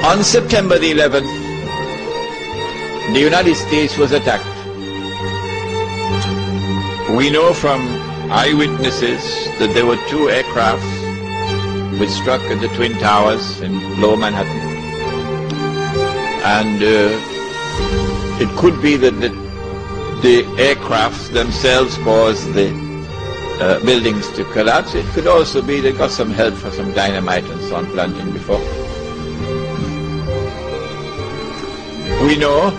On September the 11th, the United States was attacked. We know from eyewitnesses that there were 2 aircrafts which struck at the Twin Towers in Lower Manhattan. And it could be that the aircrafts themselves caused the buildings to collapse. It could also be they got some help for some dynamite and so on planting before. We know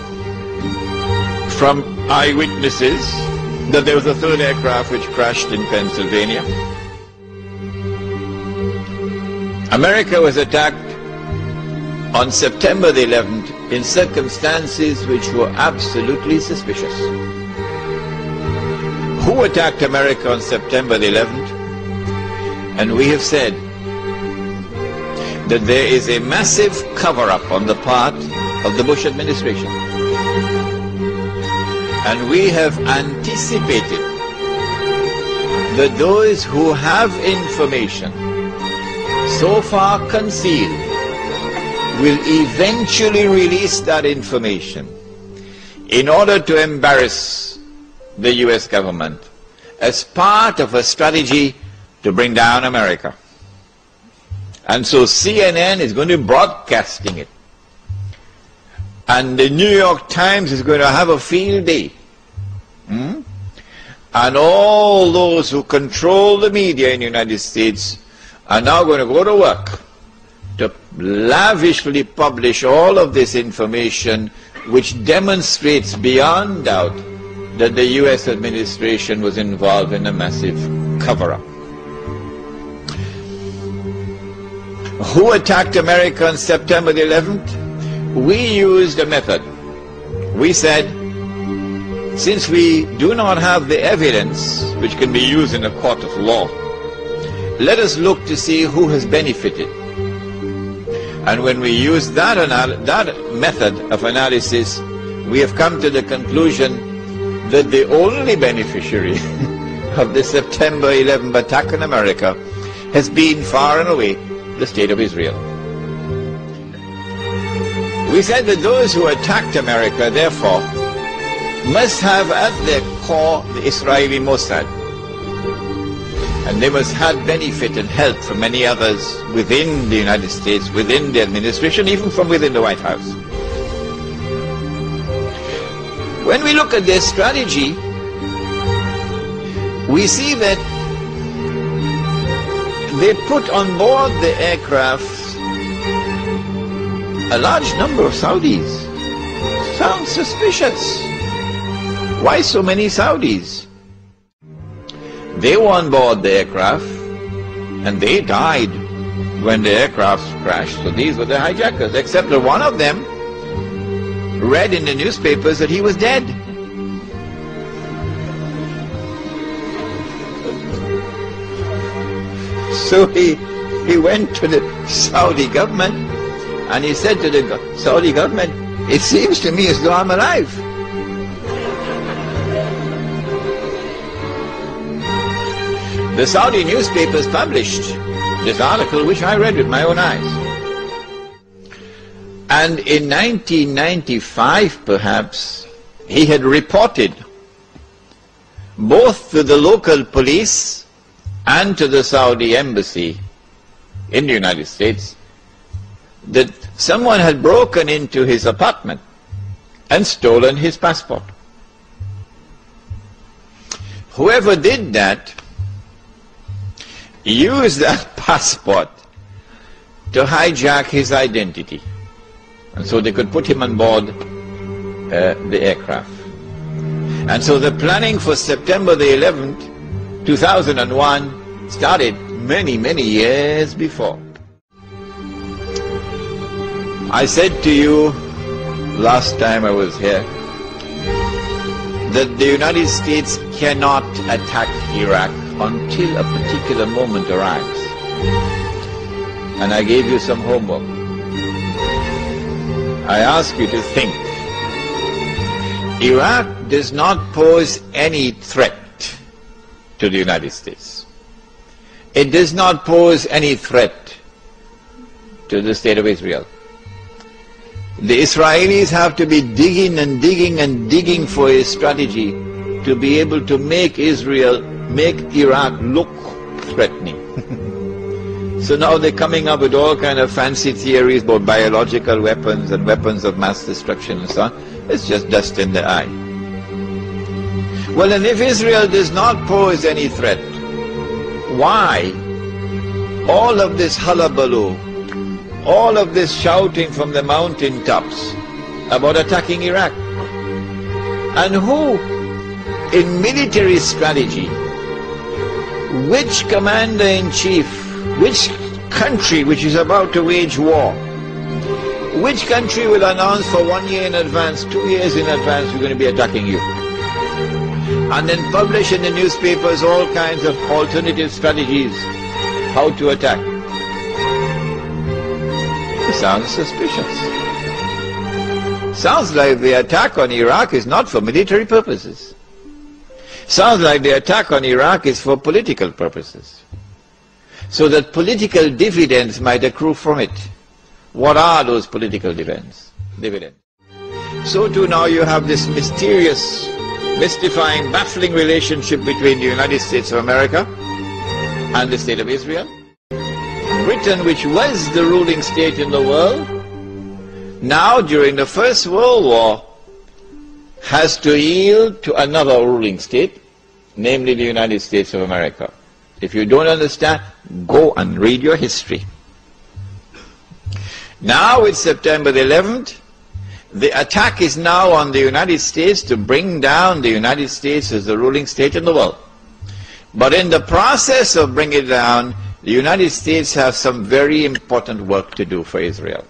from eyewitnesses that there was a 3rd aircraft which crashed in Pennsylvania. America was attacked on September the 11th in circumstances which were absolutely suspicious. Who attacked America on September the 11th? And we have said that there is a massive cover-up on the part of the Bush administration. And we have anticipated that those who have information so far concealed will eventually release that information in order to embarrass the US government as part of a strategy to bring down America. And so CNN is going to be broadcasting it. And the New York Times is going to have a field day. And all those who control the media in the United States are now going to go to work to lavishly publish all of this information which demonstrates beyond doubt that the US administration was involved in a massive cover-up. Who attacked America on September the 11th? We used a method. We said, since we do not have the evidence which can be used in a court of law, let us look to see who has benefited. And when we use that method of analysis, we have come to the conclusion that the only beneficiary of the September 11th attack on America has been far and away the State of Israel. We said that those who attacked America, therefore, must have at their core the Israeli Mossad. And they must have benefit and help from many others within the United States, within the administration, even from within the White House. When we look at their strategy, we see that they put on board the aircraft a large number of Saudis. Sounds suspicious. Why so many Saudis? They were on board the aircraft and they died when the aircraft crashed. So these were the hijackers, except that one of them read in the newspapers that he was dead. So he went to the Saudi government and he said to the Saudi government, "It seems to me as though I'm alive." The Saudi newspapers published this article, which I read with my own eyes. And in 1995, perhaps, he had reported both to the local police and to the Saudi embassy in the United States that someone had broken into his apartment and stolen his passport. Whoever did that used that passport to hijack his identity, and so they could put him on board the aircraft. And so the planning for September the 11th, 2001 started many, many years before. I said to you last time I was here that the United States cannot attack Iraq until a particular moment arrives. And I gave you some homework. I ask you to think. Iraq does not pose any threat to the United States. It does not pose any threat to the State of Israel. The Israelis have to be digging and digging and digging for a strategy to be able to make Iraq look threatening. So now they're coming up with all kind of fancy theories about biological weapons and weapons of mass destruction and so on. It's just dust in the eye. Well, and if Israel does not pose any threat, why all of this hullabaloo, all of this shouting from the mountaintops about attacking Iraq? And who, in military strategy, which commander-in-chief, which country which is about to wage war, which country will announce for 1 year in advance, 2 years in advance, we're going to be attacking you? And then publish in the newspapers all kinds of alternative strategies, how to attack. It sounds suspicious. Sounds like the attack on Iraq is not for military purposes. Sounds like the attack on Iraq is for political purposes, so that political dividends might accrue from it. What are those political dividends? So too now you have this mysterious, mystifying, baffling relationship between the United States of America and the State of Israel. Britain, which was the ruling state in the world, now during the First World War has to yield to another ruling state, namely the United States of America. If you don't understand, go and read your history. Now with September the 11th, the attack is now on the United States to bring down the United States as the ruling state in the world. But in the process of bringing it down, the United States have some very important work to do for Israel.